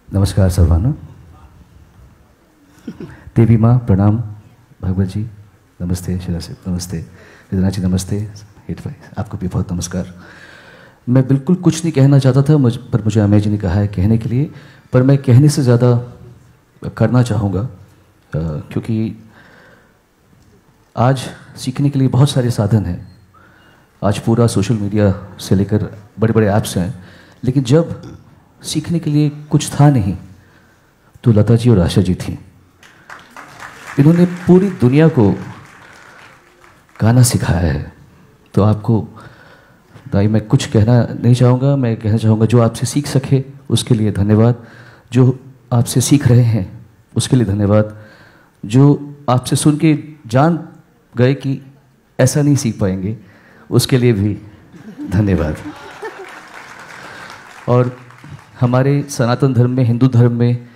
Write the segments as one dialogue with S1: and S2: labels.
S1: नमस्कार सर्वांना। देवी माँ प्रणाम, भागवत जी नमस्ते, शिलासित नमस्ते, वेदना जी नमस्ते, हिट भाई आपको भी बहुत नमस्कार। मैं बिल्कुल कुछ नहीं कहना चाहता था पर मुझे अमेय जी ने कहा है कहने के लिए, पर मैं कहने से ज़्यादा करना चाहूँगा क्योंकि आज सीखने के लिए बहुत सारे साधन हैं। आज पूरा सोशल मीडिया से लेकर बड़े बड़े ऐप्स हैं, लेकिन जब सीखने के लिए कुछ था नहीं तो लता जी और आशा जी थी। इन्होंने पूरी दुनिया को गाना सिखाया है। तो आपको दाई मैं कुछ कहना नहीं चाहूँगा, मैं कहना चाहूँगा जो आपसे सीख सके उसके लिए धन्यवाद, जो आपसे सीख रहे हैं उसके लिए धन्यवाद, जो आपसे सुन के जान गए कि ऐसा नहीं सीख पाएंगे उसके लिए भी धन्यवाद। और हमारे सनातन धर्म में, हिंदू धर्म में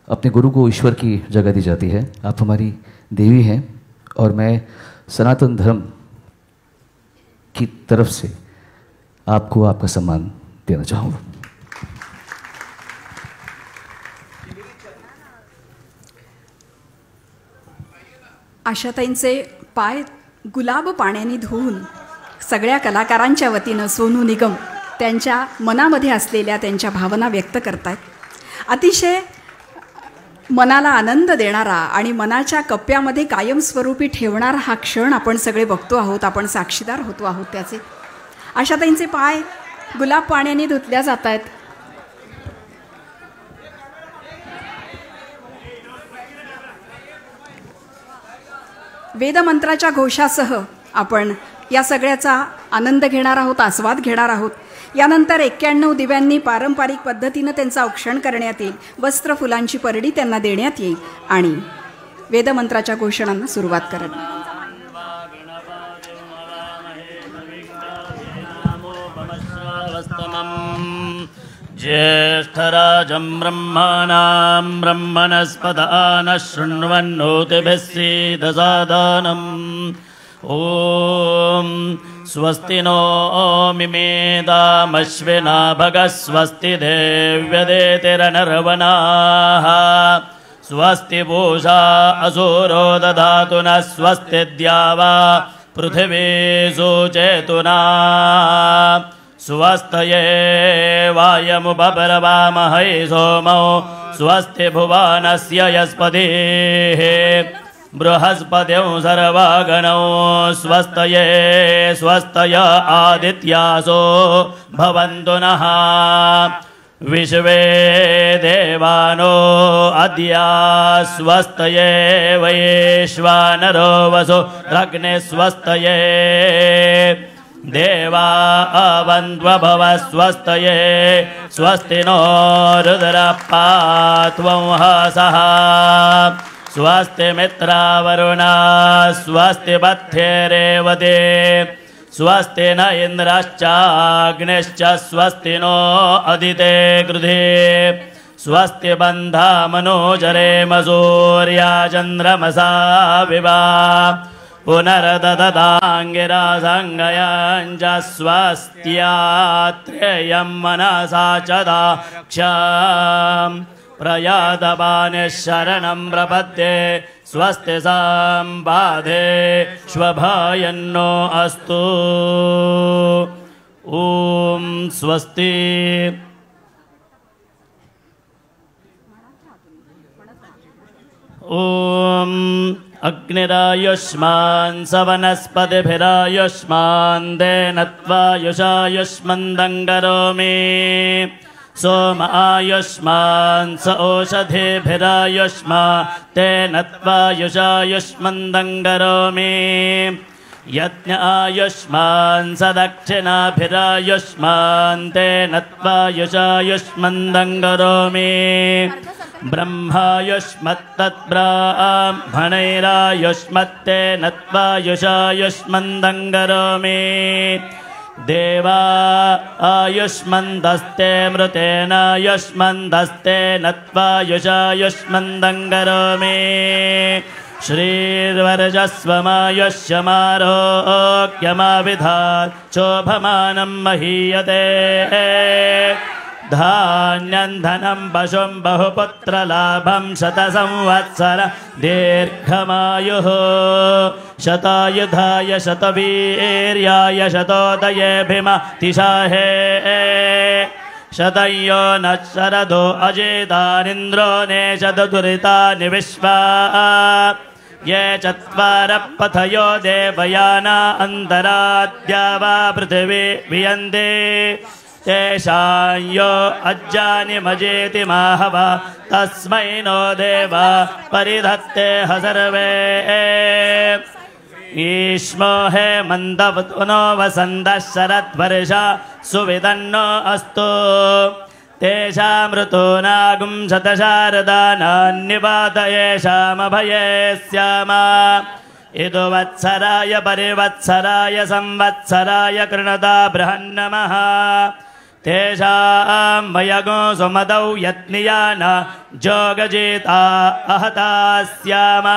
S1: अपने गुरु को ईश्वर की जगह दी जाती है। आप हमारी देवी हैं और मैं सनातन धर्म की तरफ से आपको आपका सम्मान देना चाहूँगा।
S2: आशाताईंचे पाय गुलाब पाण्याने धुवून सगळ्या कलाकारांच्या वतीनं सोनू निगम त्यांच्या मनामध्ये असलेल्या त्यांच्या भावना व्यक्त करतायत। अतिशय मनाला आनंद देणारा आणि मनाच्या कप्प्यामध्ये कायमस्वरूपी ठेवणारा हा क्षण आपण सगळे बघतो आहोत, आपण साक्षीदार होतो आहोत त्याचे। आशाताईंचे पाय गुलाब पाण्याने धुतल्या जात आहेत। वेदमंत्राच्या घोषासह आपण या सगळ्याचा आनंद घेणार आहोत, आस्वाद घेणार आहोत। यानंतर 91 दिव्यांनी पारंपरिक पद्धतीने त्यांचा औक्षण करण्यात येईल, वस्त्र फुलांची परडी त्यांना देण्यात येईल आणि वेदमंत्राच्या घोषणांना सुरुवात करत
S3: ज्येष्ठराजं ब्रह्मणां ब्रह्मणस्पदान शृण्वन्नोतिभिः सीदसादनम्। ॐ स्वस्ति नो मिमेदामश्विना भगः स्वस्ति देव्यदेतिरनर्वणाः स्वस्ति पूषा असुरो दधातु नः स्वस्ति द्यावा पृथिवी सुचेतुना स्वस्तये वायमुपपर्वामहै सोमो स्वस्ति भुवनस्य यस्पतिः बृहस्पतिं सर्वगणौ स्वस्तये स्वस्तय आदित्यासो भवन्तु नः विश्वे देवानो अद्य स्वस्तये वैश्वानरो वसु अग्ने स्वस्तये देवा अवन्त्वभव स्वस्तये स्वस्ति नो रुद्रपात्वं हसः स्वस्ति मित्रावरुणा स्वस्ति पथ्येरेवते स्वस्ति न इन्द्रश्चाग्निश्च स्वस्ति नो अदिते कृधे स्वस्ति बन्धा मनोजरेमसूर्या चन्द्रमसा विवा पुनर्दददाङ्गिरा सङ्गयञ्च स्वस्त्यात्रेयं मनसा च दाक्षाम् प्रयातपानिः शरणं प्रपद्ये स्वस्ति सम्पादे श्वभायन्नो अस्तु। ॐ स्वस्ति। ॐ अग्निरायुष्मान् सवनस्पतिभिरायुष्मान् देनत्वायुषायुष्मन्दं करोमि सोम आयुष्मान् स ओषधिभिरायुष्मान् तेन त्वायुषायुष्मन्दं करोमि यज्ञ आयुष्मान् स दक्षिणाभिरायुष्मान् तेन त्वायुषायुष्मन्दं करोमि ब्रह्मायुष्मत्तद्ब्राह्मणैरायुष्मत्तेन त्वायुषायुष्मन्दं करोमि देवा आयुष्मन्दस्ते मृतेनायुष्मन्दस्ते नत्वायुषायुष्मन्दं करोमि श्रीर्वर्चस्वमायुष्यमारोग्यमाविधात् शोभमानं महीयते धान्यं धनं पशुं बहुपुत्रलाभं शतसंवत्सर दीर्घमायुः शतायुधाय शतवीर्याय शतोदयेऽभिमतिशाहे शतयो न शरदो अजेतानिन्द्रो नेशदुरितानि विश्वा ये चत्वारः पथयो देवयाना अन्तराद्या वा पृथिवी वियन्ते तेषां यो अज्जानि मजेति माहवा तस्मै नो देवा परिधत्ते ह सर्वे ईश्मो हे मन्दवनो वसन्तः शरद्वर्षा सुविदन्नो अस्तु तेषामृतूनागुं शतशारदानान्निपातयेषामभये स्याम इदुवत्सराय परिवत्सराय संवत्सराय कृणता बृहन्नमः तेषां वयगो सुमदौ यत्नियान जोगजिता अहता स्याम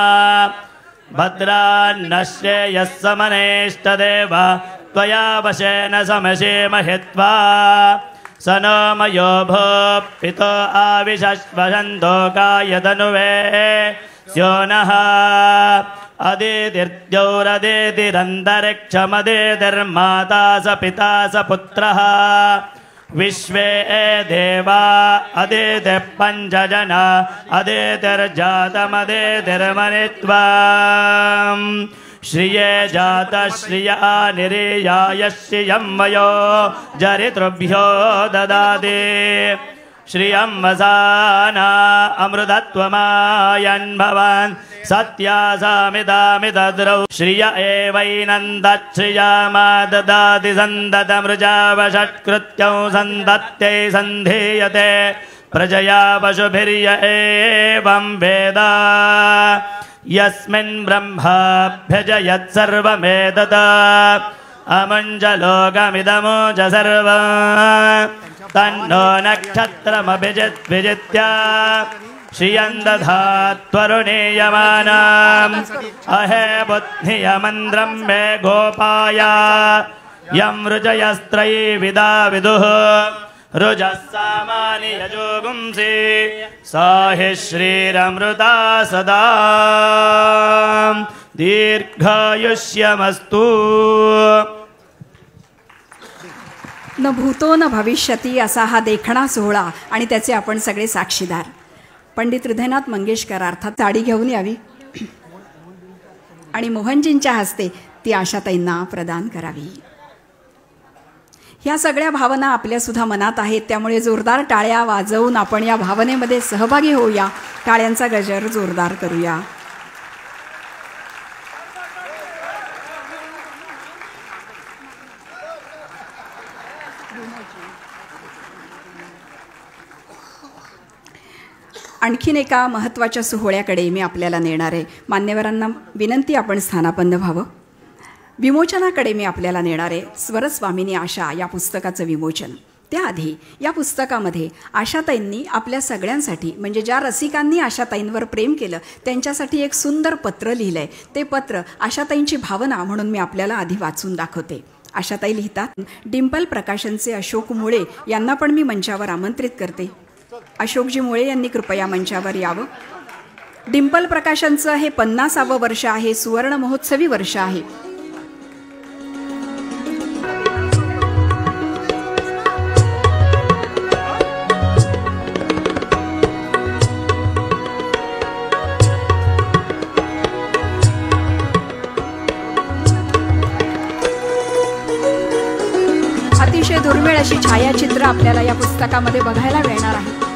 S3: भद्रान्नश्रेयः समनेष्टदेव त्वया वशेन समशेमहित्वा स नो मयो भो पितो आविशश्वसन्तो कायदनुवे स्यो नः अदितिर्द्यौरदितिरन्तरिक्षमदितिर्माता स पिता स पुत्रः विश्वे देवा अदितिः पञ्चजना अदितिर्जातमदितिर्मनित्वा श्रिये जातः श्रिया निरीयाय श्रियं वयो जरितृभ्यो ददाति श्रियं वसाना अमृतत्वमायन्भवान् सत्यासामिदामिदद्रौ श्रिय एवैनन्दच्छ्रियामा ददाति सन्दतमृजावषट्कृत्यौ सन्दत्यै सन्धीयते प्रजया पशुभिर्य एवं वेद यस्मिन् ब्रह्माभ्यजयत् सर्वमेतत् अमुञ्जलोकमिदमुज सर्वम् तन्नो नक्षत्रमभिजित् विजित्य श्रियं दधात्वरुणीयमानाम् अहे बुद्धियमन्द्रं मे गोपाय यं ऋजयस्त्रयीविदा विदुः रुजः सामानि यजोगुंसि सा हि श्रीरमृता सदा दीर्घायुष्यमस्तु
S2: न भूतो न भविष्यती असा हा देखणा सोहळा आणि त्याचे आपण सगळे साक्षीदार. पंडित हृदयनाथ मंगेशकर अर्थात साडी घेऊन यावी आणि मोहनजींच्या हस्ते ती आशाताईंना प्रदान करावी. ह्या सगळ्या भावना आपल्यासुद्धा मनात आहेत, त्यामुळे जोरदार टाळ्या वाजवून आपण या भावनेमध्ये सहभागी होऊया. टाळ्यांचा गजर जोरदार करूया. आणखीन एका महत्त्वाच्या सोहळ्याकडे मी आपल्याला नेणार आहे. मान्यवरांना विनंती, आपण स्थानापन्न व्हावं. विमोचनाकडे मी आपल्याला नेणार आहे. स्वरस्वामिनी आशा या पुस्तकाचं विमोचन. त्याआधी या पुस्तकामध्ये आशाताईंनी आपल्या सगळ्यांसाठी, म्हणजे ज्या रसिकांनी आशाताईंवर प्रेम केलं त्यांच्यासाठी एक सुंदर पत्र लिहिलं आहे. ते पत्र आशाताईंची भावना म्हणून मी आपल्याला आधी वाचून दाखवते. आशाताई लिहितात, डिंपल प्रकाशनचे अशोक मुळे यांना पण मी मंचावर आमंत्रित करते. अशोकजी मुळे यांनी कृपया मंचावर यावं. डिंपल प्रकाशनचं हे 50वे वर्ष आहे, सुवर्ण महोत्सवी वर्ष आहे. अतिशय दुर्मिळ अशी छायाचित्र आपल्याला या पुस्तकामध्ये बघायला मिळणार आहे.